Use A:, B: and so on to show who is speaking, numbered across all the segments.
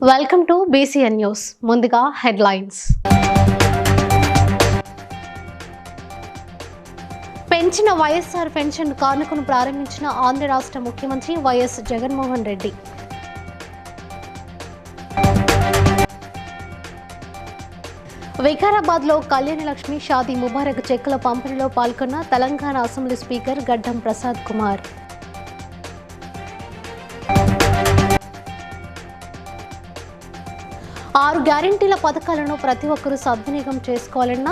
A: Welcome to BCN news. ముందుగా headlines. పెంచిన YSR pension కానుకను ప్రారంభించిన ఆంధ్ర రాష్ట్ర ముఖ్యమంత్రి వైఎస్ జగన్మోహన్ రెడ్డి. వికారాబాద్లో కళ్యాణలక్ష్మి షాదీ ముబారక్ చెక్కుల పంపిణీలో పాల్గొన్న తెలంగాణ అసెంబ్లీ స్పీకర్ గడ్డం ప్రసాద్ కుమార్. 6 గ్యారంటీల పథకాలను ప్రతి ఒక్కరూ సద్వినియోగం చేసుకోవాలన్న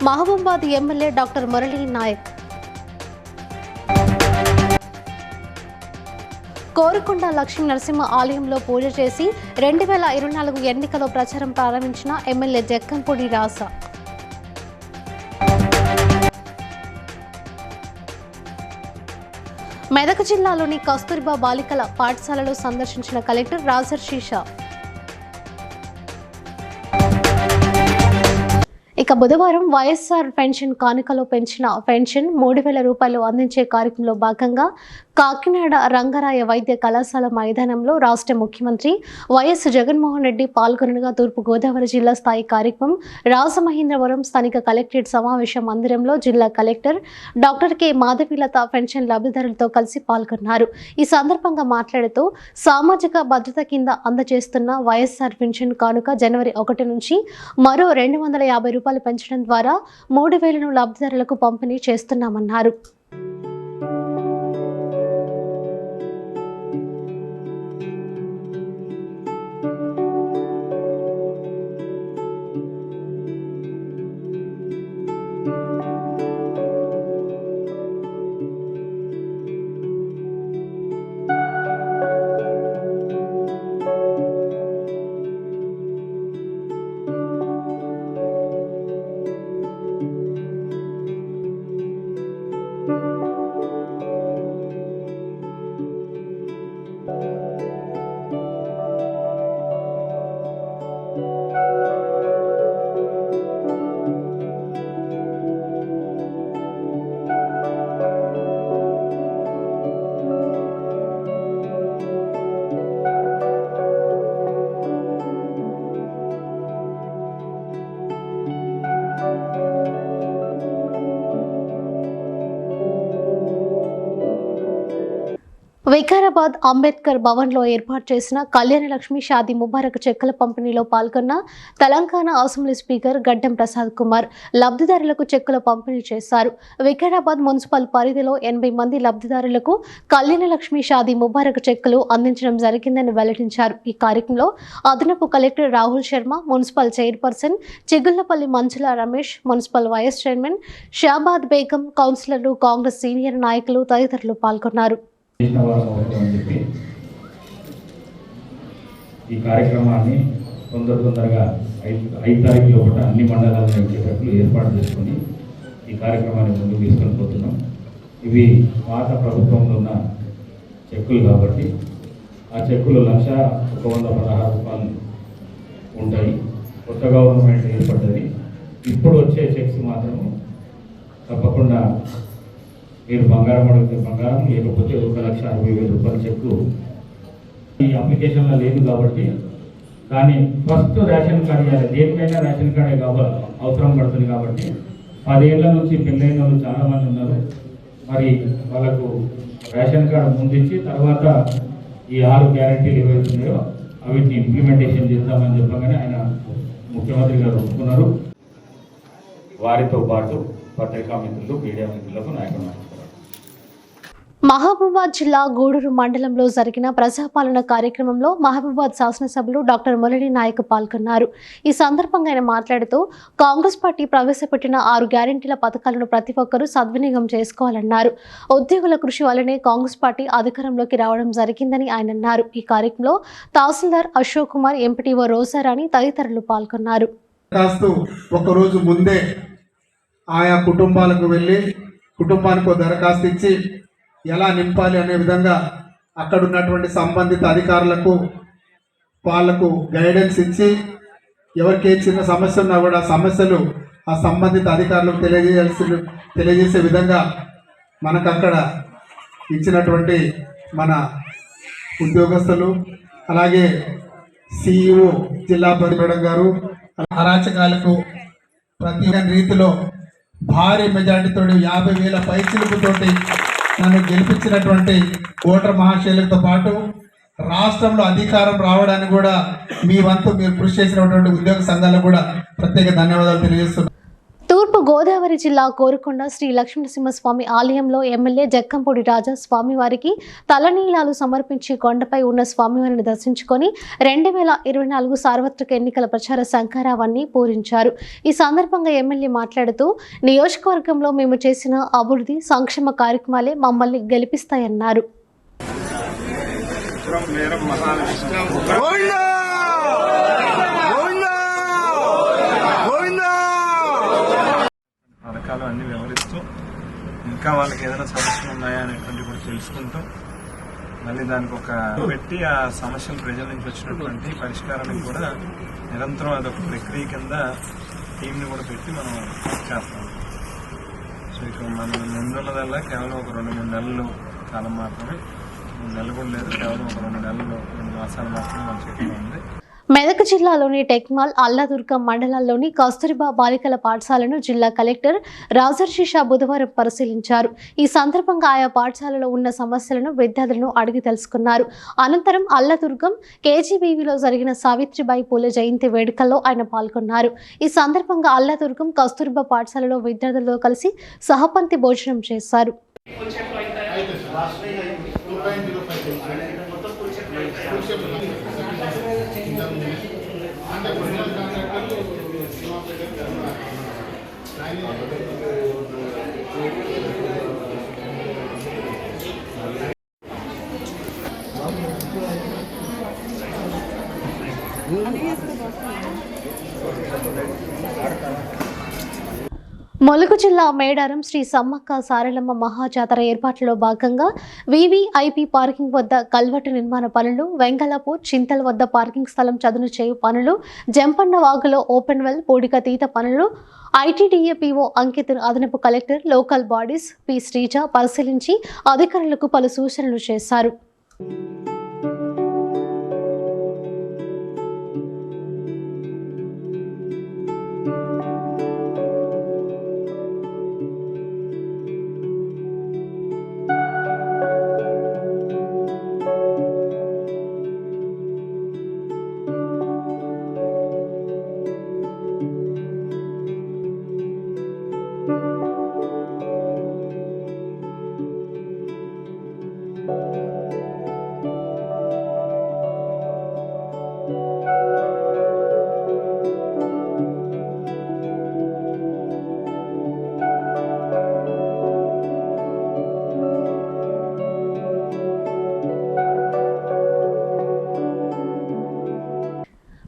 A: మహబూబాబాద్ ఎమ్మెల్యే డాక్టర్ మురళీ నాయక్. కోరుకొండ లక్ష్మీ నరసింహ ఆలయంలో పూజ చేసి 2024 ఎన్నికల ప్రచారం ప్రారంభించిన ఎమ్మెల్యే జక్కంపూడి రాస. మెదక్ జిల్లాలోని కస్తూర్బా బాలికల పాఠశాలలో సందర్శించిన కలెక్టర్ రాజర్షిషా. ఇక బుధవారం వైఎస్ఆర్ పెన్షన్ కానుకలో పెంచిన పెన్షన్ 3,000 రూపాయలు అందించే కార్యక్రమంలో భాగంగా కాకినాడ రంగరాయ వైద్య కళాశాల మైదానంలో రాష్ట్ర ముఖ్యమంత్రి వైఎస్ జగన్మోహన్ రెడ్డి పాల్గొనగా తూర్పుగోదావరి జిల్లా స్థాయి కార్యక్రమం రాజమహేంద్రవరం స్థానిక కలెక్టరేట్ సమావేశ మందిరంలో జిల్లా collector doctor K Madhavilatha pension లబ్ధిదారులతో కలిసి పాల్గొన్నారు. ఈ సందర్భంగా మాట్లాడుతూ సామాజిక భద్రత కింద అందజేస్తున్న వైఎస్ఆర్ పెన్షన్ కానుక జనవరి 1 నుంచి మరో 250 రూపాయలు పెంచడం ద్వారా 3,000ను లబ్ధిదారులకు పంపిణీ చేస్తున్నామన్నారు. వికారాబాద్ అంబేద్కర్ భవన్లో ఏర్పాటు చేసిన కళ్యాణలక్ష్మి షాదీ ముబారక్ చెక్కుల పంపిణీలో పాల్గొన్న తెలంగాణ అసెంబ్లీ స్పీకర్ గడ్డం ప్రసాద్ కుమార్ లబ్ధిదారులకు చెక్కుల పంపిణీ చేశారు. వికారాబాద్ మున్సిపల్ పరిధిలో 80 మంది లబ్ధిదారులకు కళ్యాణలక్ష్మి షాదీ ముబారక్ చెక్కులు అందించడం జరిగిందని వెల్లడించారు. ఈ కార్యక్రమంలో అదనపు collector Rahul Sharma, municipal chairperson Chigullapalli Manjula Ramesh, municipal vice chairman Shabad Begum, కౌన్సిలర్లు, కాంగ్రెస్ సీనియర్ నాయకులు తదితరులు పాల్గొన్నారు.
B: ఈ కార్యక్రమాన్ని తొందరగా 5 తారీఖు లోపల అన్ని మండలాలను వచ్చేటట్లు ఏర్పాటు చేసుకొని ఈ కార్యక్రమాన్ని ముందుకు తీసుకొని పోతున్నాం. ఇవి పాత ప్రభుత్వంలో ఉన్న చెక్కులు కాబట్టి ఆ చెక్కులు 1,116 రూపాయలు ఉంటాయి. కొత్త గవర్నమెంట్ ఏర్పడ్డది. ఇప్పుడు వచ్చే చెక్స్ మాత్రం తప్పకుండా మీరు బంగారం అడిగితే బంగారం, లేకపోతే 1,60,000 రూపాయల చెక్కు ఈ అప్లికేషన్లో లేదు కాబట్టి దాన్ని ఫస్ట్ రేషన్ కార్డు ఇవ్వాలి. దేనికైనా రేషన్ కార్డే అవసరం పడుతుంది కాబట్టి 10 ఏళ్ళ నుంచి పెళ్ళైన వాళ్ళు చాలామంది ఉన్నారు. మరి వాళ్ళకు రేషన్ కార్డు ముందించి తర్వాత ఈ 6 గ్యారంటీలు ఏవైతున్నాయో వీటిని ఇంప్లిమెంటేషన్ చేద్దామని చెప్పగానే ఆయన ముఖ్యమంత్రి గారు ఒప్పుకున్నారు. వారితో పాటు పత్రికా మిత్రులు, మీడియా మిత్రులకు నాయకులు.
A: మహబూబాబాద్ జిల్లా గూడూరు మండలంలో జరిగిన ప్రజాపాలన కార్యక్రమంలో మహబూబాబాద్ శాసనసభ్యులు డాక్టర్ మురళీ నాయక్ పాల్గొన్నారు. ఈ సందర్భంగా ఆయన మాట్లాడుతూ కాంగ్రెస్ పార్టీ ప్రవేశపెట్టిన 6 గ్యారంటీల పథకాలను ప్రతి ఒక్కరూ సద్వినియోగం చేసుకోవాలన్నారు. ఉద్యోగుల కృషి వల్లనే కాంగ్రెస్ పార్టీ అధికారంలోకి రావడం జరిగిందని ఆయన అన్నారు. ఈ కార్యక్రమంలో తహసీల్దార్ అశోక్ కుమార్, ఎంపీటీఓ రోజారాణి తదితరులు పాల్గొన్నారు.
C: ఒకరోజు ముందే ఆయా కుటుంబాలకు వెళ్ళి కుటుంబానికి దరఖాస్తు ఇచ్చి ఎలా నింపాలి అనే విధంగా అక్కడ ఉన్నటువంటి సంబంధిత అధికారులకు వాళ్లకు గైడెన్స్ ఇచ్చి ఎవరికి ఏ చిన్న సమస్య ఉన్నా కూడా సమస్యలు ఆ సంబంధిత అధికారులకు తెలియజేసే విధంగా మనకు అక్కడ ఇచ్చినటువంటి మన ఉద్యోగస్తులు అలాగే సిఇఓ జిల్లా మేడం గారు అరాచకాలకు ప్రతి రీతిలో భారీ మెజార్టీతో 50,000 పైచిలుపుతోటి నన్ను గెలిపించినటువంటి ఓటర్ మహాశైలతో పాటు రాష్ట్రంలో అధికారం రావడానికి కూడా మీ వంతు మీరు కృషి చేసినటువంటి ఉద్యోగ సంఘాలకు కూడా ప్రత్యేక ధన్యవాదాలు తెలియజేస్తున్నాను.
A: తూర్పు గోదావరి జిల్లా కోరుకొండ శ్రీ లక్ష్మీనరసింహస్వామి ఆలయంలో ఎమ్మెల్యే జక్కంపూడి రాజా స్వామివారికి తలనీలాలు సమర్పించి కొండపై ఉన్న స్వామివారిని దర్శించుకొని 2024 సార్వత్రిక ఎన్నికల ప్రచార శంఖారావాన్ని పూరించారు. ఈ సందర్భంగా ఎమ్మెల్యే మాట్లాడుతూ నియోజకవర్గంలో మేము చేసిన అభివృద్ధి సంక్షేమ కార్యక్రమాలే మమ్మల్ని గెలిపిస్తాయన్నారు.
D: పథకాలు అన్ని వివరిస్తూ ఇంకా వాళ్ళకి ఏదైనా సమస్యలు ఉన్నాయా అనేటువంటి కూడా తెలుసుకుంటూ మళ్ళీ దానికి ఒక పెట్టి ఆ సమస్యలు ప్రజల నుంచి వచ్చినటువంటి పరిష్కారానికి కూడా నిరంతరం అదొక ప్రక్రియ కింద టీంని కూడా పెట్టి మనం చేస్తాం. సో ఇక మనం ముందున్నదల్లా కేవలం ఒక 2-3 నెలలు కాలం మాత్రమే, 3 నెలలు కూడా లేదు, కేవలం ఒక 2 నెలలు 2 మాసాలు మాత్రమే మన చేతిలో ఉంది.
A: మెదక్ జిల్లాలోని టెక్మాల్, అల్లాదుర్గం మండలాల్లోని కస్తూరిబా బాలికల పాఠశాలను జిల్లా కలెక్టర్ రాజర్షిషా బుధవారం పరిశీలించారు. ఈ సందర్భంగా ఆయా పాఠశాలలో ఉన్న సమస్యలను విద్యార్థులను అడిగి తెలుసుకున్నారు. అనంతరం అల్లాదుర్గం కేజీబీవీలో జరిగిన సావిత్రిబాయి పూలే జయంతి వేడుకల్లో ఆయన పాల్గొన్నారు. ఈ సందర్భంగా అల్లాదుర్గం కస్తూరిబా పాఠశాలలో విద్యార్థులతో కలిసి సహపంక్తి భోజనం చేశారు. ములుగు జిల్లా మేడారం శ్రీ సమ్మక్క సారలమ్మ మహాజాతర ఏర్పాట్లలో భాగంగా వివిఐపి పార్కింగ్ వద్ద కల్వర్టు నిర్మాణ పనులు, వెంగళపూర్ చింతల వద్ద పార్కింగ్ స్థలం చదును చేయు పనులు, జంపన్న వాగులో ఓపెన్ వెల్ పూడిక తీత పనులు ఐటీడీఏ పీఓ అంకిత్, అదనపు collector, local bodies P Sreeja పరిశీలించి అధికారులకు పలు సూచనలు చేశారు.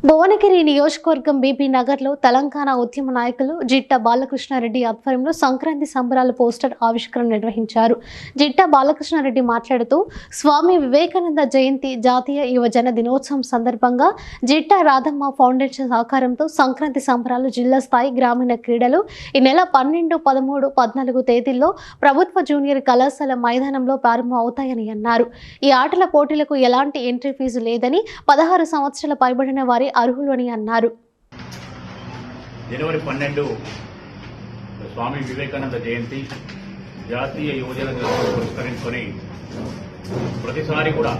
A: భువనగిరి నియోజకవర్గం బీబీ నగర్లో తెలంగాణ ఉద్యమ నాయకులు జిట్టా బాలకృష్ణారెడ్డి ఆధ్వర్యంలో సంక్రాంతి సంబరాల పోస్టర్ ఆవిష్కరణ నిర్వహించారు. జిట్టా బాలకృష్ణారెడ్డి మాట్లాడుతూ స్వామి వివేకానంద జయంతి జాతీయ యువజన దినోత్సవం సందర్భంగా జిట్టా రాధమ్మ ఫౌండేషన్ సహకారంతో సంక్రాంతి సంబరాలు జిల్లా స్థాయి గ్రామీణ క్రీడలు ఈ నెల 12, 13, 14 తేదీల్లో ప్రభుత్వ జూనియర్ కళాశాల మైదానంలో ప్రారంభం అవుతాయని అన్నారు. ఈ ఆటల పోటీలకు ఎలాంటి ఎంట్రీ ఫీజు లేదని 16 సంవత్సరాల పైబడిన వారి అర్హులు అని అన్నారు.
B: జనవరి 12 స్వామి వివేకానంద జయంతి జాతీయ యువజన దినోత్సవం పురస్కరించుకొని ప్రతిసారి కూడా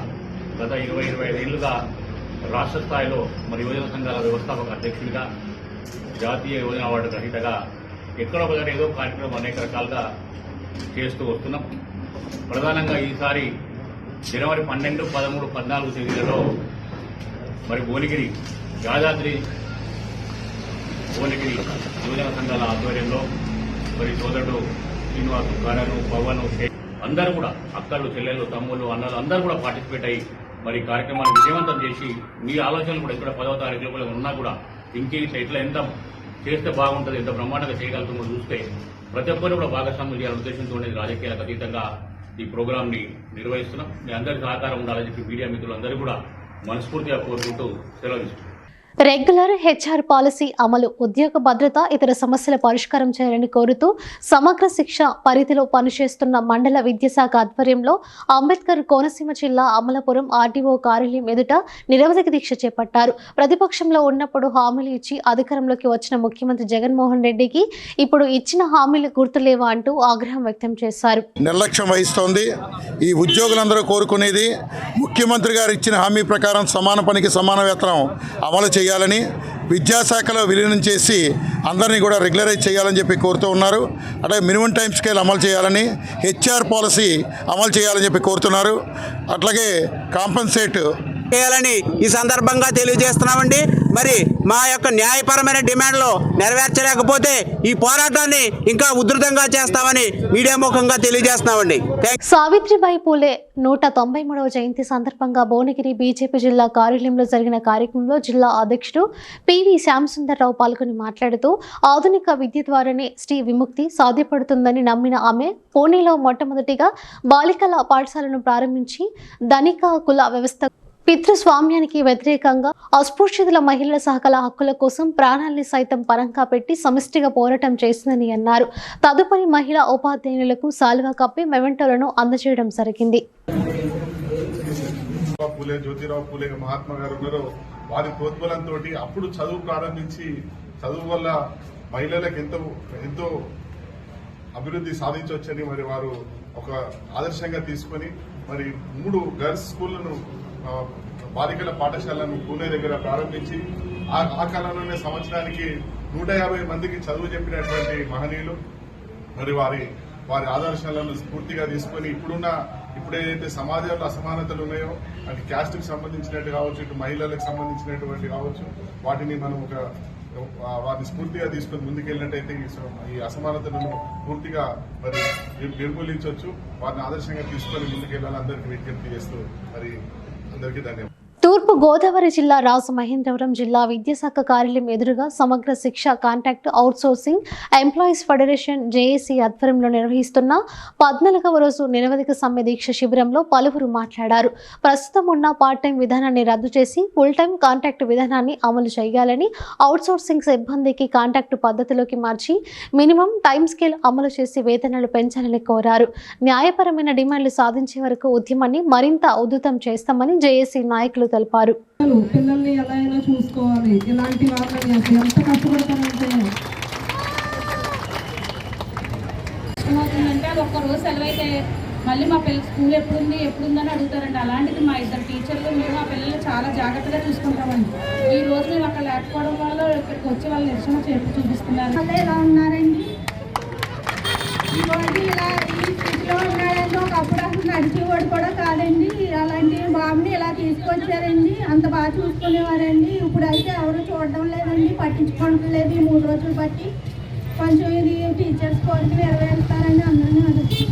B: గత 20-25 ఏళ్లుగా రాష్ట్ర స్థాయిలో మరి యువజన సంఘాల వ్యవస్థాపక అధ్యక్షుడిగా, జాతీయ యువజన అవార్డు గ్రహీతగా ఎక్కడో ఒకటి ఏదో కార్యక్రమం అనేక రకాలుగా చేస్తూ వస్తున్నాం. ప్రధానంగా ఈసారి జనవరి 12, 13, 14 తేదీలలో మరి భువనగిరి యాదాద్రి భువనగిరి యువజన సంఘాల ఆధ్వర్యంలో మరి సోదరుడు శ్రీనివాసు, కరణు, పవన్, అందరూ కూడా అక్కలు, చెల్లెలు, తమ్ముళ్ళు, అన్నలు అందరూ కూడా పార్టిసిపేట్ అయ్యి మరి కార్యక్రమాన్ని విజయవంతం చేసి మీ ఆలోచనలు కూడా ఇక్కడ 10వ తారీఖులో ఉన్నా కూడా ఇంకేసి ఇట్లా ఎంత చేస్తే బాగుంటుంది, ఎంత బ్రహ్మాండంగా చేయగలుగుతుందో చూస్తే ప్రతి ఒక్కరు కూడా భాగస్వామ్యం చేయాలనే ఉద్దేశంతో రాజకీయాలకు అతీతంగా ఈ ప్రోగ్రామ్ ని నిర్వహిస్తున్నాం. మీ అందరి సహకారం ఉండాలని చెప్పి మీడియా మిత్రులందరూ కూడా మనస్ఫూర్తిగా కోరుకుంటూ సెలవు తీసుకుంటాం.
A: రెగ్యులర్ హెచ్ఆర్ పాలసీ అమలు, ఉద్యోగ భద్రత, ఇతర సమస్యల పరిష్కారం చేయాలని కోరుతూ సమగ్ర శిక్ష పరిధిలో పనిచేస్తున్న మండల విద్యాశాఖ ఆధ్వర్యంలో అంబేద్కర్ కోనసీమ జిల్లా అమలాపురం ఆర్డీఓ కార్యాలయం ఎదుట నిరవధిక దీక్ష చేపట్టారు. ప్రతిపక్షంలో ఉన్నప్పుడు హామీలు ఇచ్చి అధికారంలోకి వచ్చిన ముఖ్యమంత్రి జగన్మోహన్ రెడ్డికి ఇప్పుడు ఇచ్చిన హామీలు గుర్తులేవా అంటూ ఆగ్రహం వ్యక్తం చేశారు.
E: నిర్లక్ష్యం వహిస్తోంది. ఈ ఉద్యోగులందరూ కోరుకునేది ముఖ్యమంత్రి గారు ఇచ్చిన హామీ ప్రకారం సమాన పనికి సమాన వేతనం అమలు చేయాలని, విద్యాశాఖలో విలీనం చేసి అందరినీ కూడా రెగ్యులరైజ్ చేయాలని చెప్పి కోరుతూ ఉన్నారు. అట్లాగే మినిమం టైం స్కేల్ అమలు చేయాలని, హెచ్ఆర్ పాలసీ అమలు చేయాలని చెప్పి కోరుతున్నారు. అట్లాగే కాంపన్సేట్
F: చేయాలని ఈ సందర్భంగా తెలియజేస్తున్నామండి. మరి మా యొక్క న్యాయపరమైన డిమాండ్లు నెరవేర్చలేకపోతే ఈ పోరాటాన్ని ఇంకా ఉధృతంగా చేస్తామని మీడియా ముఖంగా తెలియజేస్తున్నామండి.
A: సావిత్రిబాయి పూలే 193వ జయంతి సందర్భంగా భువనగిరి బీజేపీ జిల్లా కార్యాలయంలో జరిగిన కార్యక్రమంలో జిల్లా అధ్యక్షుడు పివి శ్యాంసుందర్రావు పాల్గొని మాట్లాడుతూ ఆధునిక విద్య ద్వారానే స్త్రీ విముక్తి సాధ్యపడుతుందని నమ్మిన ఆమె పూణేలో మొట్టమొదటిగా బాలికల పాఠశాలను ప్రారంభించి ధనిక కుల వ్యవస్థ పితృస్వామ్యానికి వ్యతిరేకంగా అస్పృశ్యతల మహిళల సహకాల హక్కుల కోసం ప్రాణాల్ని సైతం పరంగా పెట్టి సమిష్టిగా పోరాటం చేసిందని అన్నారు. తదుపరి మహిళా ఉపాధ్యాయులకు సాల్వా కప్పి మెమెంటోలను అందజేయడం జరిగింది.
G: జ్యోతిరావు పూలే మహాత్మా గారు ఉన్నారో వారి ప్రోద్బలంతో అప్పుడు చదువు ప్రారంభించి చదువు వల్ల మహిళలకు ఎంతో అభివృద్ధి సాధించవచ్చని మరి వారు ఒక ఆదర్శంగా తీసుకొని మరి 3 గర్ల్స్ స్కూళ్లను బాలికల పాఠశాలను పూణే దగ్గర ప్రారంభించి ఆ కాలంలోనే సంవత్సరానికి 150 మందికి చదువు చెప్పినటువంటి మహనీయులు. మరి వారి ఆదర్శాలను స్ఫూర్తిగా తీసుకొని ఇప్పుడు ఏదైతే సమాజంలో అసమానతలు ఉన్నాయో అది క్యాస్ట్కి సంబంధించినట్టు కావచ్చు, ఇటు మహిళలకు సంబంధించినటువంటి కావచ్చు, వాటిని మనం వారిని స్ఫూర్తిగా తీసుకొని ముందుకెళ్ళినట్టయితే ఈ అసమానతలను పూర్తిగా మరి నిర్మూలించవచ్చు. వారిని ఆదర్శంగా తీసుకొని ముందుకెళ్ళాలని అందరికీ విజ్ఞప్తి చేస్తూ మరి అందరికీ ధన్యవాదాలు.
A: తూర్పు గోదావరి జిల్లా రాజమహేంద్రవరం జిల్లా విద్యాశాఖ కార్యాలయం ఎదురుగా సమగ్ర శిక్ష contract outsourcing employees federation JAC ఆధ్వర్యంలో నిర్వహిస్తున్న 14వ రోజు నిరవధిక సమ్మె దీక్ష శిబిరంలో పలువురు మాట్లాడారు. ప్రస్తుతం ఉన్న పార్ట్ టైం విధానాన్ని రద్దు చేసి ఫుల్ టైం కాంట్రాక్ట్ విధానాన్ని అమలు చేయాలని, అవుట్సోర్సింగ్ సిబ్బందికి కాంట్రాక్ట్ పద్ధతిలోకి మార్చి మినిమం టైం స్కేల్ అమలు చేసి వేతనాలు పెంచాలని కోరారు. న్యాయపరమైన డిమాండ్లు సాధించే వరకు ఉద్యమాన్ని మరింత ఉధృతం చేస్తామని జేఏసీ నాయకులు తెలిపారు.
H: పిల్లల్ని ఎలా అయినా చూసుకోవాలి, ఇలాంటి వాళ్ళని అసలు ఎంత కష్టపడతారంటే
I: ఏమవుతుందంటే అది ఒక్కరోజు సెలవు అయితే మళ్ళీ మా పిల్లలు స్కూల్ ఎప్పుడుందని అడుగుతారండి. అలాంటిది మా 2 టీచర్లు మేము ఆ పిల్లల్ని చాలా జాగ్రత్తగా చూసుకుంటామండి. ఈ రోజు మేము అక్కడ లేకపోవడం వల్ల ఇక్కడికి వచ్చి వాళ్ళు నిరసన చూపిస్తున్నారు.
J: ఎలా ఉన్నారండి ఇలా ఈ స్థితిలో ఉన్నాడంటే ఒకప్పుడు అసలు నడిచేవాడు కూడా కాదండి. అలాంటి బాబుని ఇలా తీసుకొచ్చారండి, అంత బాగా చూసుకునేవారండి. ఇప్పుడు అయితే ఎవరు చూడడం లేదండి, పట్టించుకోవడం లేదు. ఈ 3 రోజులు బట్టి కొంచెం ఇది టీచర్స్ కోరిక నెరవేరుస్తారని అందరినీ అడుగుతుంది.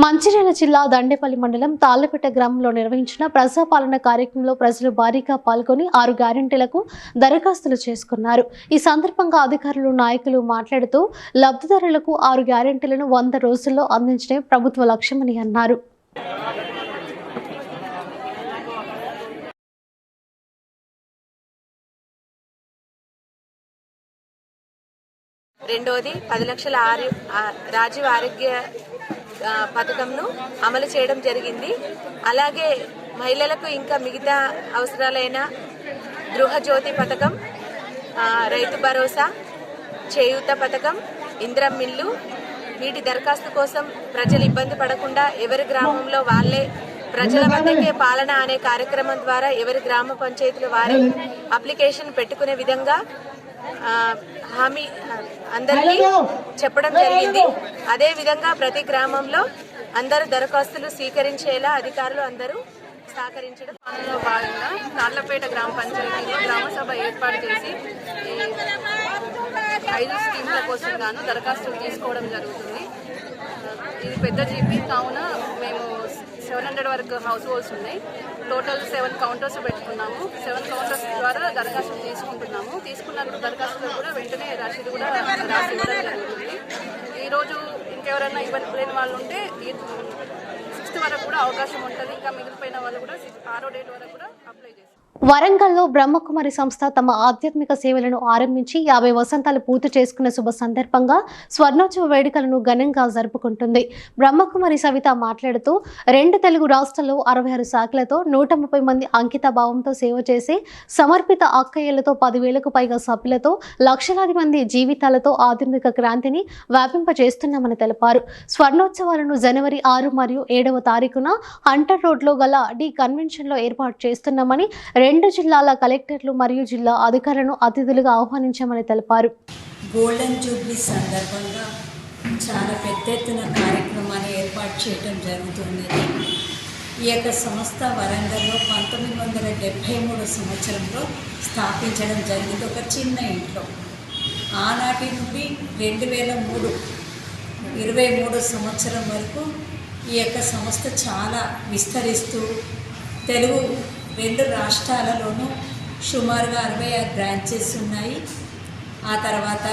A: మంచిర్యాల జిల్లా దండేపల్లి మండలం తాళ్లపేట గ్రామంలో నిర్వహించిన ప్రజాపాలన కార్యక్రమంలో ప్రజలు భారీగా పాల్గొని 6 గ్యారెంటీలకు దరఖాస్తులు చేసుకున్నారు. ఈ సందర్భంగా అధికారులు, నాయకులు మాట్లాడుతూ లబ్ధిదారులకు 6 గ్యారెంటీలను 100 రోజుల్లో అందించడమే ప్రభుత్వ లక్ష్యమని అన్నారు.
K: రెండోది 10 లక్షల రాజీవ్ ఆరోగ్య పథకంను అమలు చేయడం జరిగింది. అలాగే మహిళలకు ఇంకా మిగతా అవసరాలైన గృహజ్యోతి పథకం, రైతు భరోసా, చేయూత పథకం, ఇందిరమ్మ ఇల్లు, వీటి దరఖాస్తు కోసం ప్రజలు ఇబ్బంది పడకుండా ఎవరి గ్రామంలో వాళ్ళే ప్రజల వద్దకే పాలన అనే కార్యక్రమం ద్వారా ఎవరి గ్రామ పంచాయతీలు వారి అప్లికేషన్ పెట్టుకునే విధంగా హామీ అందరికీ చెప్పడం జరిగింది. అదే విధంగా ప్రతి గ్రామంలో అందరూ దరఖాస్తులు స్వీకరించేలా అధికారులు అందరూ సహకరించడం. అందులో భాగంగా తాళ్లపేట గ్రామ పంచాయతీలో గ్రామ సభ ఏర్పాటు చేసి 5 స్కీముల కోసం గాను దరఖాస్తులు తీసుకోవడం జరుగుతుంది. ఇది పెద్ద జీపీ కావున మేము 700 వరకు హౌస్ హోల్డ్స్ ఉన్నాయి. టోటల్ 7 కౌంటర్స్ పెట్టుకున్నాము. 7 కౌంటర్స్ ద్వారా దరఖాస్తులు తీసుకుంటున్నాము. తీసుకున్నప్పుడు దరఖాస్తులు కూడా వెంటనే రసీదు కూడా రాసి ఇవ్వడం జరుగుతుంది. ఈరోజు ఇంకెవరైనా ఇవ్వలేని వాళ్ళు ఉంటే 6th వరకు కూడా అవకాశం ఉంటుంది. ఇంకా మిగిలిపోయిన వాళ్ళు కూడా 6వ డేట్ వరకు కూడా అప్లై చేస్తారు.
A: వరంగల్లో బ్రహ్మకుమారి సంస్థ తమ ఆధ్యాత్మిక సేవలను ఆరంభించి 50 వసంతాలు పూర్తి చేసుకున్న శుభ సందర్భంగా స్వర్ణోత్సవ వేడుకలను ఘనంగా జరుపుకుంటుంది. బ్రహ్మకుమారి సవిత మాట్లాడుతూ 2 తెలుగు రాష్ట్రాల్లో 66 శాఖలతో 130 మంది అంకిత భావంతో సేవ చేసి సమర్పిత అక్కయ్యలతో 10,000కు పైగా సభ్యులతో లక్షలాది మంది జీవితాలతో ఆధునిక క్రాంతిని వ్యాపింపజేస్తున్నామని తెలిపారు. స్వర్ణోత్సవాలను జనవరి 6 మరియు 7వ తారీఖున హంటర్ రోడ్లో గల డి కన్వెన్షన్లో ఏర్పాటు చేస్తున్నామని 2 జిల్లాల కలెక్టర్లు మరియు జిల్లా అధికారులను అతిథులుగా ఆహ్వానించామని తెలిపారు.
L: గోల్డెన్ జూబ్లీ సందర్భంగా చాలా పెద్ద ఎత్తున కార్యక్రమాన్ని ఏర్పాటు చేయడం జరుగుతుంది. ఈ యొక్క సంస్థ వరంగల్లో 1973 సంవత్సరంలో స్థాపించడం జరిగింది, ఒక చిన్న ఇంట్లో. ఆనాటి నుండి 2003 23 సంవత్సరం వరకు ఈ యొక్క సంస్థ చాలా విస్తరిస్తూ తెలుగు 2 రాష్ట్రాలలోనూ సుమారుగా 66 బ్రాంచెస్ ఉన్నాయి. ఆ తర్వాత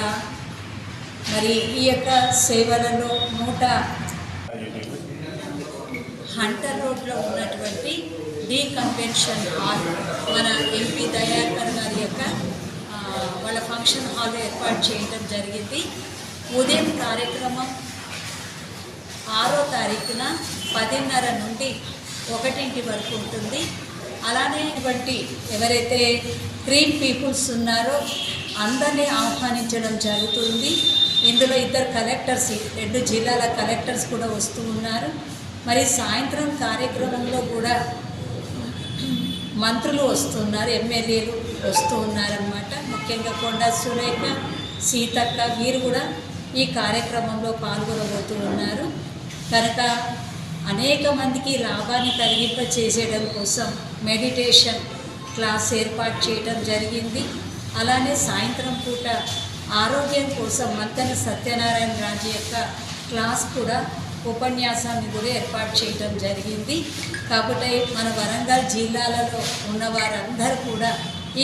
L: మరి ఈ యొక్క సేవలలో హంటర్ రోడ్లో ఉన్నటువంటి డి కన్వెన్షన్ హాల్ మన ఎంపీ దయాకర్ గారి యొక్క వాళ్ళ ఫంక్షన్ హాల్ ఏర్పాటు చేయడం జరిగింది. ఉదయం కార్యక్రమం 6వ తారీఖున 10:30 నుండి 1 వరకు ఉంటుంది. అలానే ఇటువంటి ఎవరైతే క్రీమ్ పీపుల్స్ ఉన్నారో అందరినీ ఆహ్వానించడం జరుగుతుంది. ఇందులో 2 కలెక్టర్స్, 2 జిల్లాల కలెక్టర్స్ కూడా వస్తూ ఉన్నారు. మరి సాయంత్రం కార్యక్రమంలో కూడా మంత్రులు వస్తున్నారు, ఎమ్మెల్యేలు వస్తూ ఉన్నారన్నమాట. ముఖ్యంగా కొండా సురేఖ, సీతక్క వీరు కూడా ఈ కార్యక్రమంలో పాల్గొనబోతూ ఉన్నారు. కనుక అనేక మందికి లాభాన్ని కలిగింపచేసేయడం కోసం మెడిటేషన్ క్లాస్ ఏర్పాటు చేయడం జరిగింది. అలానే సాయంత్రం పూట ఆరోగ్యం కోసం మంతెన సత్యనారాయణ రాజు యొక్క క్లాస్ కూడా ఉపన్యాసాన్ని కూడా ఏర్పాటు చేయడం జరిగింది. కాబట్టి మన వరంగల్ జిల్లాలలో ఉన్న వారందరూ కూడా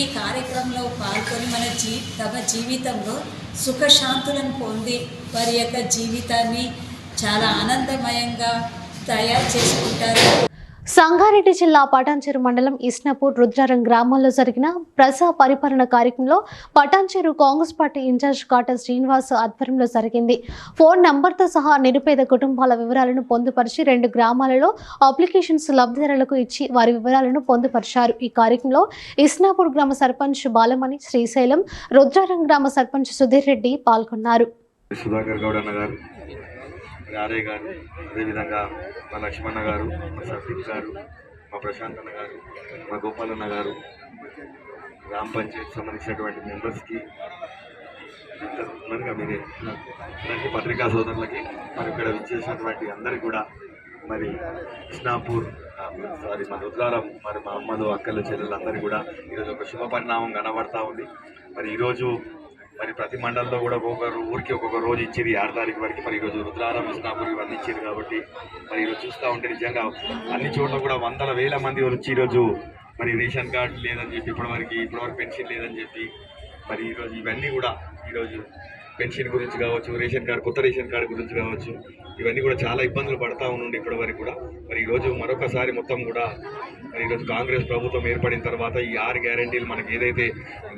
L: ఈ కార్యక్రమంలో పాల్గొని తమ జీవితంలో సుఖశాంతులను పొంది వారి యొక్క జీవితాన్ని చాలా ఆనందమయంగా తయారు చేసుకుంటారు.
A: సంగారెడ్డి జిల్లా పటాన్చెరు మండలం ఇస్నాపూర్ రుద్రారం గ్రామాల్లో జరిగిన ప్రజా పరిపాలన కార్యక్రమంలో పటాన్చెరు కాంగ్రెస్ పార్టీ ఇన్ఛార్జ్ కాటా శ్రీనివాస్ ఆధ్వర్యంలో జరిగింది. ఫోన్ నంబర్తో సహా నిరుపేద కుటుంబాల వివరాలను పొందుపరిచి 2 గ్రామాలలో అప్లికేషన్స్ లబ్ధిదారులకు ఇచ్చి వారి వివరాలను పొందుపరిచారు. ఈ కార్యక్రమంలో ఇస్నాపూర్ గ్రామ సర్పంచ్ బాలమణి, శ్రీశైలం, రుద్రారం గ్రామ సర్పంచ్ సుధీర్ రెడ్డి పాల్గొన్నారు.
M: సుధాకర్ గౌడ్ అన్న గారు, ఆర్ఏ గారు, అదేవిధంగా మా లక్ష్మణ గారు, మా సతీష్ గారు, మా ప్రశాంత్ అన్న గారు, మా గోపాలన్న గారు, గ్రామ పంచాయతీ సంబంధించినటువంటి మెంబర్స్కి, ఉన్నారుగా మీరే అందరికీ, పత్రికా సోదరులకి, మరి ఇక్కడ విచ్చేసినటువంటి అందరికీ కూడా, మరి ఇస్నాపూర్ మన రుద్రారం, మరి మా అమ్మలు, అక్కలు, చెల్లెళ్ళందరికీ కూడా ఈరోజు ఒక శుభ పరిణామం కనబడతా ఉంది. మరి ఈరోజు మరి ప్రతి మండలంలో కూడా ఒక్కొక్క ఊరికి ఒక్కొక్క రోజు ఇచ్చేది 6 తారీఖు వరకు. మరి ఈరోజు రుద్రారం, ఇస్నాపూర్ ఇవన్నీ ఇచ్చేది కాబట్టి మరి ఈరోజు చూస్తూ ఉంటే నిజంగా అన్ని చోట్ల కూడా వందల వేల మంది వచ్చి ఈరోజు మరి రేషన్ కార్డు లేదని చెప్పి ఇప్పటివరకు పెన్షన్ లేదని చెప్పి మరి ఈరోజు ఇవన్నీ కూడా ఈరోజు పెన్షన్ గురించి కావచ్చు, రేషన్ కార్డు, కొత్త రేషన్ కార్డు గురించి కావచ్చు, ఇవన్నీ కూడా చాలా ఇబ్బందులు పడతా ఉండి ఇప్పటివరకు కూడా. మరి ఈరోజు మరొకసారి మొత్తం కూడా మరి ఈరోజు కాంగ్రెస్ ప్రభుత్వం ఏర్పడిన తర్వాత ఈ 6 గ్యారంటీలు మనకి ఏదైతే,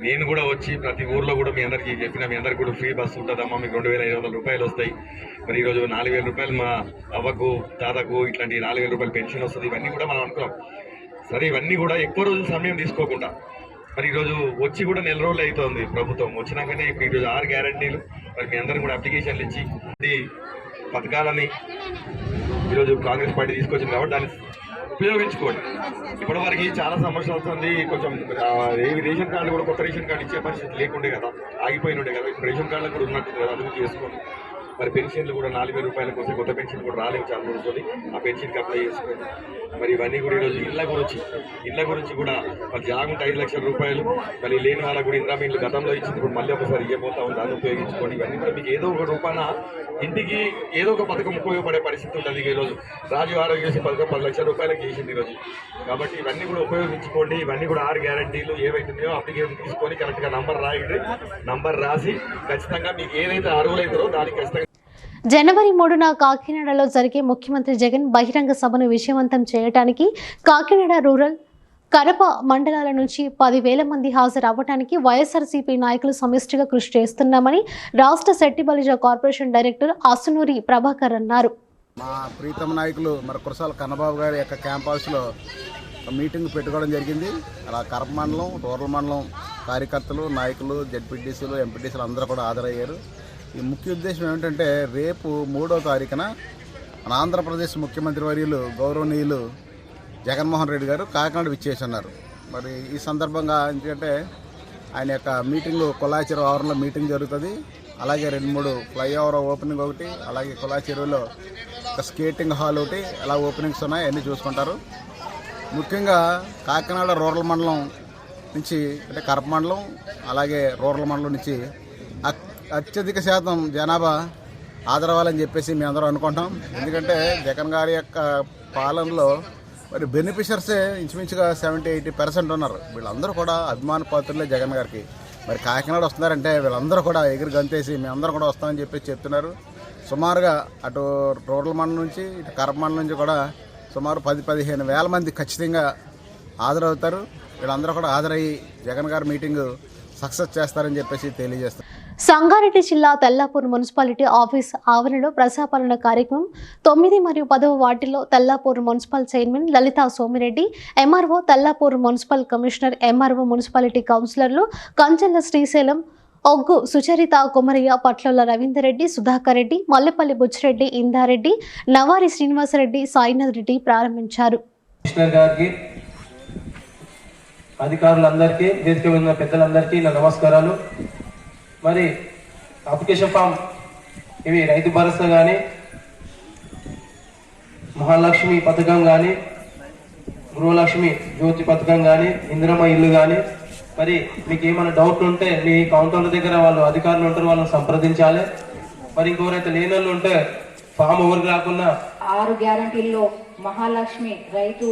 M: నేను కూడా వచ్చి ప్రతి ఊర్లో కూడా మీ అందరికీ చెప్పిన, మీ అందరికీ కూడా ఫ్రీ బస్సు ఉంటుందమ్మా, మీకు 2,500 రూపాయలు వస్తాయి. మరి ఈరోజు 4,000 రూపాయలు మా అవ్వకు, తాతకు ఇట్లాంటి 4,000 రూపాయలు పెన్షన్ వస్తుంది. ఇవన్నీ కూడా మనం అనుకున్నాం. సరే, ఇవన్నీ కూడా ఎక్కువ రోజులు సమయం తీసుకోకుండా మరి ఈరోజు వచ్చి కూడా 4 రోజులు అవుతుంది ప్రభుత్వం వచ్చినాకనే. ఇప్పుడు ఈరోజు 6 గ్యారంటీలు మరి మీ అందరూ కూడా అప్లికేషన్లు ఇచ్చి ఈ పథకాలని ఈరోజు కాంగ్రెస్ పార్టీ తీసుకొచ్చింది కాబట్టి దాన్ని ఉపయోగించుకోండి. ఇప్పటివరకు చాలా సమస్యలు వస్తుంది. కొంచెం రేషన్ కార్డు కూడా, కొత్త రేషన్ కార్డు ఇచ్చే పరిస్థితి లేకుండే కదా, ఆగిపోయిన ఉండే కదా. ఇప్పుడు రేషన్ కార్డులు కూడా ఉన్నట్టు కదా, అందుకు చేసుకోండి. మరి పెన్షన్లు కూడా 4,000 రూపాయల కోసం, కొత్త పెన్షన్ కూడా రాలేవు చాలా రోజులు, ఆ పెన్షన్కి అప్లై చేసుకోండి. మరి ఇవన్నీ కూడా ఈరోజు ఇళ్ళ గురించి కూడా మరి జాగుంటే 5 లక్షల రూపాయలు మరి లేని వాళ్ళకు కూడా ఇందిరా ఇల్లు గతంలో ఇచ్చింది, ఇప్పుడు మళ్ళీ ఒకసారి ఇవ్వబోతా ఉంది, దాన్ని ఉపయోగించుకోండి. ఇవన్నీ కూడా మీకు ఏదో ఒక రూపాన ఇంటికి ఏదో ఒక పథకం ఉపయోగపడే పరిస్థితి ఉంటుంది. ఈరోజు రాజు ఆరోగ్యశ్రీ పథకం 10 లక్షల రూపాయలకు చేసింది ఈరోజు. కాబట్టి ఇవన్నీ కూడా ఉపయోగించుకోండి. ఇవన్నీ కూడా 6 గ్యారంటీలు ఏవైతున్నాయో అప్లికేషన్ తీసుకొని కరెక్ట్గా నంబర్ రాయండి. నంబర్ రాసి ఖచ్చితంగా మీకు ఏదైతే అర్హులైతారో దానికి ఖచ్చితంగా.
A: జనవరి 3న కాకినాడలో జరిగే ముఖ్యమంత్రి జగన్ బహిరంగ సభను విజయవంతం చేయడానికి కాకినాడ రూరల్ కడప మండలాల నుంచి 10,000 మంది హాజరు అవ్వడానికి వైఎస్ఆర్సీపీ నాయకులు సమిష్టిగా కృషి చేస్తున్నామని రాష్ట్ర శెట్టి బలిజ కార్పొరేషన్ డైరెక్టర్ అసునూరి ప్రభాకర్ అన్నారు.
N: మా ప్రీతమ నాయకులు మరి కురసాల కన్నబాబు గారి యొక్క క్యాంప్ హౌస్లో మీటింగ్ పెట్టుకోవడం జరిగింది. అలా కడప మండలం, రూరల్ మండలం కార్యకర్తలు, నాయకులు, జెడ్పీటీసీలు, ఎంపీటీసీలు అందరూ కూడా హాజరయ్యారు. ఈ ముఖ్య ఉద్దేశం ఏమిటంటే రేపు 3వ తారీఖున మన ఆంధ్రప్రదేశ్ ముఖ్యమంత్రి వర్యులు గౌరవనీయులు జగన్మోహన్ రెడ్డి గారు కాకినాడ విచ్చేసి ఉన్నారు. మరి ఈ సందర్భంగా ఎందుకంటే ఆయన యొక్క మీటింగు కొల్లాచెరువు ఆవరణలో మీటింగ్ జరుగుతుంది. అలాగే 2-3 ఫ్లైఓవర్ ఓపెనింగ్ ఒకటి, అలాగే కొల్లాచెరువులో ఒక స్కేటింగ్ హాల్ ఒకటి అలా ఓపెనింగ్స్ ఉన్నాయి, అన్నీ చూసుకుంటారు. ముఖ్యంగా కాకినాడ రూరల్ మండలం నుంచి అంటే కడప మండలం అలాగే రూరల్ మండలం నుంచి అత్యధిక శాతం జనాభా హాజరవ్వాలని చెప్పేసి మేము అందరం అనుకుంటాం. ఎందుకంటే జగన్ గారి యొక్క పాలనలో మరి బెనిఫిషర్సే ఇంచుమించుగా 70-80% ఉన్నారు. వీళ్ళందరూ కూడా అభిమాన పాత్రలే జగన్ గారికి. మరి కాకినాడ వస్తున్నారంటే వీళ్ళందరూ కూడా ఎగిరి గంతేసి మేమందరం కూడా వస్తామని చెప్పి చెప్తున్నారు. సుమారుగా అటు రూరల్ మండలం నుంచి ఇటు కడప మండలం నుంచి కూడా సుమారు 10-15 వేల మంది ఖచ్చితంగా హాజరవుతారు. వీళ్ళందరూ కూడా హాజరయ్యి జగన్ గారి మీటింగు సక్సెస్ చేస్తారని చెప్పేసి తెలియజేస్తారు.
A: సంగారెడ్డి జిల్లా తెల్లాపూర్ మున్సిపాలిటీ ఆఫీస్ ఆవరణలో ప్రజాపాలన కార్యక్రమం 9 మరియు 10వ వార్డులో Tellapur municipal chairman Lalitha Somireddy, MRO, Tellapur municipal commissioner, MRO, municipality కౌన్సిలర్లు కంచెల శ్రీశైలం, ఒగ్గు సుచరిత, కుమరయ్య, పట్ల రవీందర్ రెడ్డి, సుధాకర్ రెడ్డి, మల్లెపల్లి బుచ్చిరెడ్డి, ఇందారెడ్డి, నవారి శ్రీనివాసరెడ్డి, సాయినాథ్ రెడ్డి ప్రారంభించారు.
O: అధికారులందరికీ, వేదిక మీద ఉన్న పెద్దలందరికీ నా నమస్కారాలు. మరి అప్లికేషన్ ఫామ్ ఇవి రైతు భరోసా కానీ, మహాలక్ష్మి పథకం కానీ, గృహలక్ష్మి జ్యోతి పథకం కానీ, ఇందిరమ్మ ఇల్లు కానీ, మరి మీకు ఏమైనా డౌట్ ఉంటే మీ కౌంటర్ల దగ్గర వాళ్ళు అధికారులు ఉంటారు, వాళ్ళని సంప్రదించాలి. మరి ఇంకెవరైతే లేని వాళ్ళు ఉంటే ఫామ్ ఎవరికి రాకుండా
P: 6 గ్యారంటీల్లో మహాలక్ష్మి, రైతు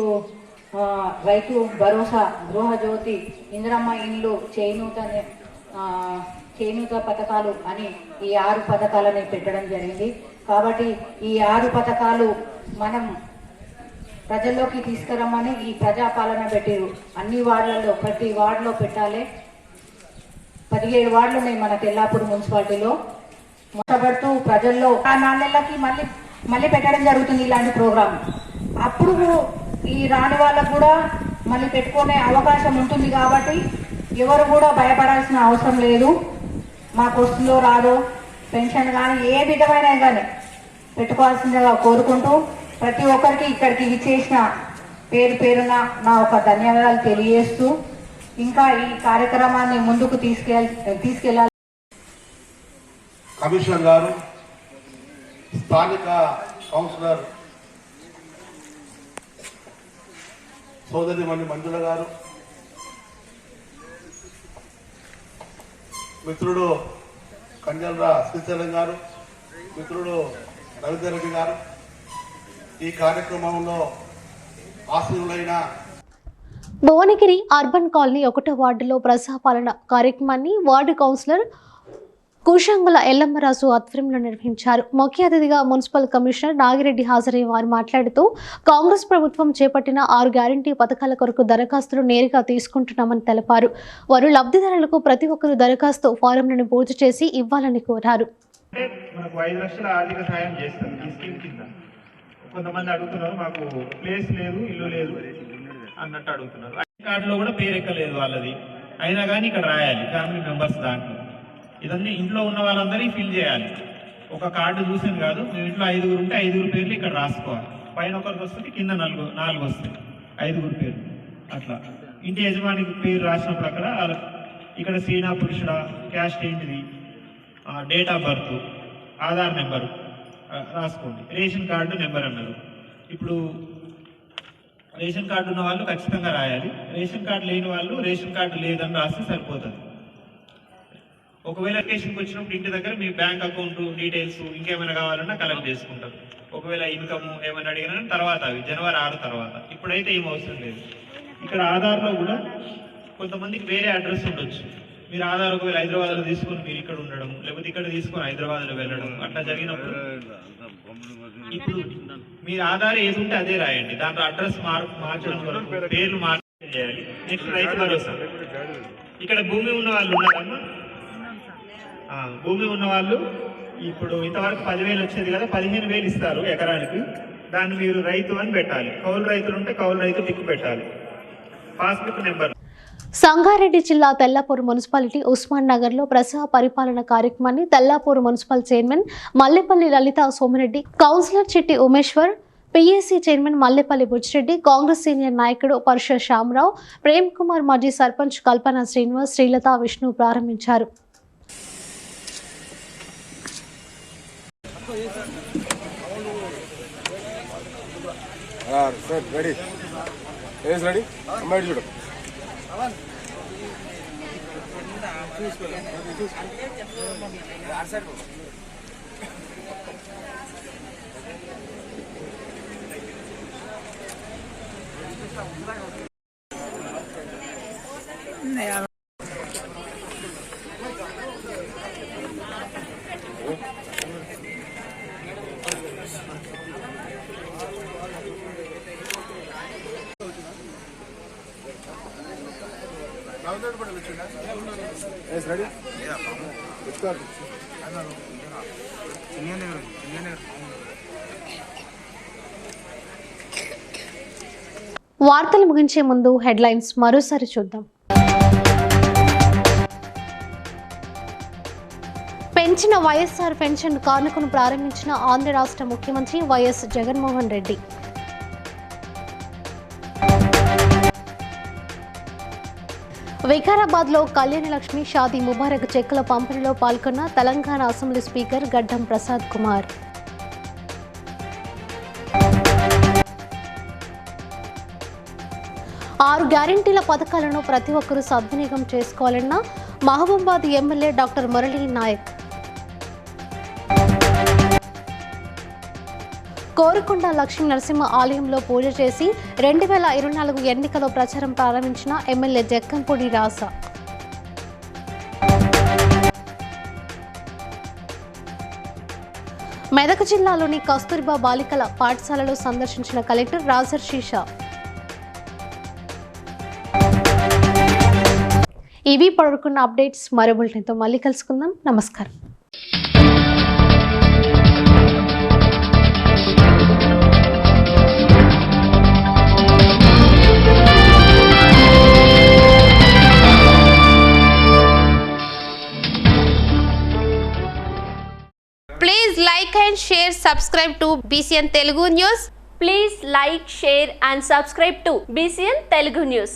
P: భరోసా, గృహజ్యోతి, ఇందిరమ్మ ఇండ్లు, చేయూత పథకాలు అని ఈ 6 పథకాలని పెట్టడం జరిగింది. కాబట్టి ఈ 6 పథకాలు మనం ప్రజల్లోకి తీసుకురమ్మని ఈ ప్రజాపాలన పెట్టారు. అన్ని వార్డులలో ప్రతి వార్డులో పెట్టాలి. 17 వార్డులు ఉన్నాయి మన తెల్లాపూర్ మున్సిపాలిటీలో. మొట్టబడుతూ ప్రజల్లో 4 నెలలకి మళ్ళీ పెట్టడం జరుగుతుంది ఇలాంటి ప్రోగ్రాం. అప్పుడు ఈ రాని వాళ్ళకు కూడా మళ్ళీ పెట్టుకునే అవకాశం ఉంటుంది. కాబట్టి ఎవరు కూడా భయపడాల్సిన అవసరం లేదు. మాకు వస్తుందో రాదో పెన్షన్ కానీ ఏ విధమైన కానీ పెట్టుకోవాల్సిందిగా కోరుకుంటూ ప్రతి ఒక్కరికి ఇక్కడికి ఇచ్చేసిన పేరున నా ఒక ధన్యవాదాలు తెలియజేస్తూ ఇంకా ఈ కార్యక్రమాన్ని ముందుకు తీసుకెళ్ళాలి.
N: కమిషనర్ గారు, స్థానిక కౌన్సిలర్ సోదరిమణి మంజుల గారు, మిత్రుడు కంజల్రా శ్రీశైలం గారు, మిత్రుడు రవీందర్ రెడ్డి గారు, ఈ కార్యక్రమంలో ఆశీనులైన
A: భువనగిరి అర్బన్ కాలనీ 1వ వార్డులో ప్రజాపాలన కార్యక్రమాన్ని వార్డు కౌన్సిలర్ కుషంగుల ఎల్లమ్మరాజు ఆధ్వర్యంలో నిర్వహించారు. ముఖ్య అతిథిగా మున్సిపల్ కమిషనర్ నాగిరెడ్డి హాజరై వారు మాట్లాడుతూ కాంగ్రెస్ ప్రభుత్వం చేపట్టిన 6 గ్యారంటీ పథకాల కొరకు దరఖాస్తులు నేరుగా తీసుకుంటున్నామని తెలిపారు. వారు లబ్ధిదారులకు ప్రతి ఒక్కరూ దరఖాస్తు ఫారంలను పూర్తి చేసి ఇవ్వాలని కోరారు.
D: మనకు 5 లక్షల ఆర్థిక సాయం చేస్తాం ఈ స్కీమ్ కింద. కొంతమంది అడుగుతున్నారు, మాకు ప్లేస్ లేదు, ఇల్లు లేదు అన్నట్టు అడుగుతున్నారు. ఐడి కార్డులో కూడా పేరు ఎక్కలేదు వాళ్ళది, అయినా కానీ ఇక్కడ రాయాలి ఫ్యామిలీ మెంబర్స్. దాంట్లో ఇదన్నీ ఇంట్లో ఉన్న వాళ్ళందరినీ ఫిల్ చేయాలి. ఒక కార్డు చూసాను కాదు, మీ ఇంట్లో 5 ఉంటే 5 పేర్లు ఇక్కడ రాసుకోవాలి. పైన ఒకరికి వస్తుంది, కింద 4 వస్తాయి, 5 పేర్లు. అట్లా ఇంటి యజమానికి పేరు రాసినప్పుడు అక్కడ ఇక్కడ స్త్రీనా పురుషుడా, క్యాస్ట్ ఏంటిది, date of birth, Aadhaar number రాసుకోండి. రేషన్ కార్డు నెంబర్ అన్నారు. ఇప్పుడు రేషన్ కార్డు ఉన్న వాళ్ళు ఖచ్చితంగా రాయాలి. రేషన్ కార్డు లేని వాళ్ళు రేషన్ కార్డు లేదని రాస్తే సరిపోతుంది. ఒకవేళ అప్లికేషన్కి వచ్చినప్పుడు ఇంటి దగ్గర మీ బ్యాంక్ అకౌంట్ డీటెయిల్స్ ఇంకేమైనా కావాలన్నా కలెక్ట్ చేసుకుంటారు. ఒకవేళ ఇన్కమ్ ఏమైనా అడిగినా తర్వాత అవి జనవరి 6 తర్వాత. ఇప్పుడైతే ఏం అవసరం లేదు. ఇక్కడ ఆధార్లో కూడా కొంతమందికి వేరే అడ్రస్ ఉండొచ్చు. మీరు ఆధార్ ఒకవేళ హైదరాబాద్లో తీసుకొని మీరు ఇక్కడ ఉండడం, లేకపోతే ఇక్కడ తీసుకొని హైదరాబాద్లో వెళ్ళడం, అట్లా జరిగినప్పుడు ఇప్పుడు మీరు ఆధార్ ఏది ఉంటే అదే రాయండి. దాంట్లో అడ్రస్ మార్చడం వరకు పేర్లు
Q: నెక్స్ట్ రైతు భరోసా. ఇక్కడ భూమి ఉన్న వాళ్ళు ఉన్నారమ్మా, భూమి ఉన్న వాళ్ళు ఇప్పుడు ఇంతవరకు 10,000 వచ్చేది కదా, 15,000 ఇస్తారు ఎకరానికి. దాన్ని మీరు రైతు అని పెట్టాలి. కౌలు రైతులు ఉంటే కౌలు రైతు టిక్ పెట్టాలి. Passbook number.
A: సంగారెడ్డి జిల్లా తెల్లాపూర్ మున్సిపాలిటీ ఉస్మాన్ నగర్ లో ప్రజా పరిపాలన కార్యక్రమాన్ని Tellapur municipal chairman Mallepalli Lalitha Somireddy, councillor Chitti Umeshwar, PSC chairman Mallepalli Buchireddy, Congress senior నాయకుడు పరుష శ్యామరావు, ప్రేమ్ కుమార్, మాజీ సర్పంచ్ కల్పన శ్రీనివాస్, శ్రీలత, విష్ణు ప్రారంభించారు. వార్తలు ముగించే ముందు హెడ్లైన్స్ మరోసారి చూద్దాం. పెంచిన వైఎస్ఆర్ పెన్షన్ కానుకను ప్రారంభించిన ఆంధ్ర రాష్ట్ర ముఖ్యమంత్రి వైఎస్ జగన్మోహన్ రెడ్డి. వికారాబాద్ లో కళ్యాణలక్ష్మి షాదీ ముబారక్ చెక్కుల పంపిణీలో పాల్గొన్న తెలంగాణ అసెంబ్లీ స్పీకర్ గడ్డం ప్రసాద్ కుమార్. ఆరు గ్యారంటీల పథకాలను ప్రతి ఒక్కరూ సద్వినియోగం చేసుకోవాలన్న మహబూబాబాద్ ఎమ్మెల్యే డాక్టర్ మురళీ నాయక్. కోరుకొండ లక్ష్మీ నరసింహ ఆలయంలో పూజ చేసి 2024 ఎన్నికల్లో ప్రచారం ప్రారంభించిన ఎమ్మెల్యే జక్కంపూడి రాస. మెదక్ జిల్లాలోని కస్తూర్బా బాలికల పాఠశాలలో సందర్శించిన కలెక్టర్ రాజర్షి షా. ఇవి పడుకున్న అప్డేట్స్. మరో బులెటిన్తో మళ్ళీ కలుసుకుందాం. నమస్కారం.
R: Please like and share, subscribe to BCN Telugu News.
S: Please like, share and subscribe to BCN Telugu News.